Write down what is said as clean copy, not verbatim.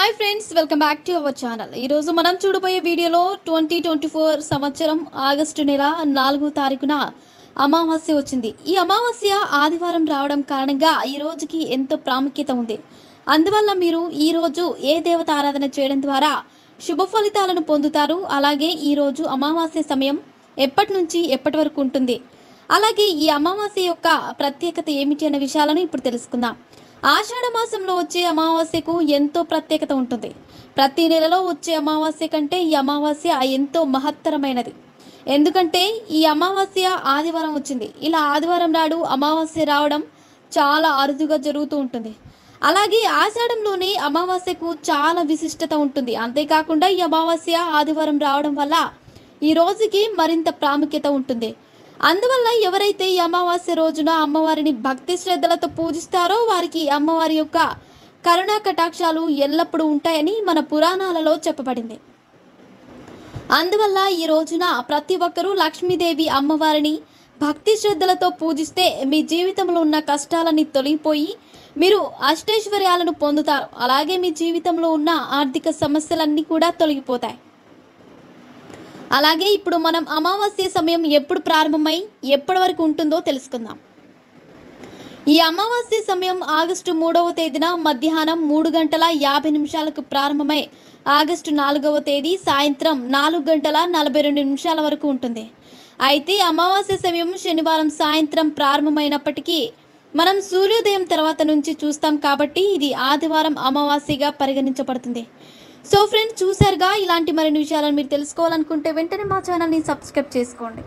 Hi friends, welcome back to our channel. ఈరోజు మనం చూడబోయే వీడియోలో 2024 సంవత్సరం ఆగస్టు నెల 4వ తారీఖున అమావాస్య వచ్చింది. ఈ అమావాస్య ఆదివారం రావడం కారణంగా ఈ రోజుకి ఎంతో ప్రాముఖ్యత ఉంది. అందువల్ల మీరు ఈ రోజు ఏ దేవత ఆరాధన చేయడం ద్వారా శుభ ఫలితాలను పొందుతారు. అలాగే ఈ రోజు అమావాస్య సమయం ఎప్పటి నుంచి ఎప్పటి వరకు ఉంటుంది, అలాగే ఈ అమావాస్య యొక్క ప్రత్యేకత ఏమిటి అనే విషయాలను ఇప్పుడు తెలుసుకుందాం. ఆషాఢ మాసంలో వచ్చే అమావాస్యకు ఎంతో ప్రత్యేకత ఉంటుంది. ప్రతి నెలలో వచ్చే అమావాస్య కంటే ఈ అమావాస్య ఎంతో మహత్తరమైనది. ఎందుకంటే ఈ అమావాస్య ఆదివారం వచ్చింది. ఇలా ఆదివారం నాడు అమావాస్య రావడం చాలా అరుదుగా జరుగుతూ ఉంటుంది. అలాగే ఆషాఢంలోని అమావాస్యకు చాలా విశిష్టత ఉంటుంది. అంతేకాకుండా ఈ అమావాస్య ఆదివారం రావడం వల్ల ఈ రోజుకి మరింత ప్రాముఖ్యత ఉంటుంది. అందువల్ల ఎవరైతే ఈ అమావాస్య రోజున అమ్మవారిని భక్తి శ్రద్ధలతో పూజిస్తారో వారికి అమ్మవారి యొక్క కరుణా కటాక్షాలు ఎల్లప్పుడూ ఉంటాయని మన పురాణాలలో చెప్పబడింది. అందువల్ల ఈ రోజున ప్రతి ఒక్కరూ లక్ష్మీదేవి అమ్మవారిని భక్తి శ్రద్ధలతో పూజిస్తే మీ జీవితంలో ఉన్న కష్టాలన్నీ తొలగిపోయి మీరు అష్టైశ్వర్యాలను పొందుతారు. అలాగే మీ జీవితంలో ఉన్న ఆర్థిక సమస్యలన్నీ కూడా తొలగిపోతాయి. అలాగే ఇప్పుడు మనం అమావాస్య సమయం ఎప్పుడు ప్రారంభమై ఎప్పటి వరకు ఉంటుందో తెలుసుకుందాం. ఈ అమావాస్య సమయం ఆగస్టు 3వ తేదీన మధ్యాహ్నం 3:50 ప్రారంభమై ఆగస్టు 4వ తేదీ సాయంత్రం 4:42 వరకు ఉంటుంది. అయితే అమావాస్య సమయం శనివారం సాయంత్రం ప్రారంభమైనప్పటికీ మనం సూర్యోదయం తర్వాత నుంచి చూస్తాం కాబట్టి ఇది ఆదివారం అమావాస్యగా పరిగణించబడుతుంది. సో ఫ్రెండ్స్, చూసారుగా, ఇలాంటి మరిన్ని విషయాలను మీరు తెలుసుకోవాలనుకుంటే వెంటనే మా ఛానల్ని సబ్స్క్రైబ్ చేసుకోండి.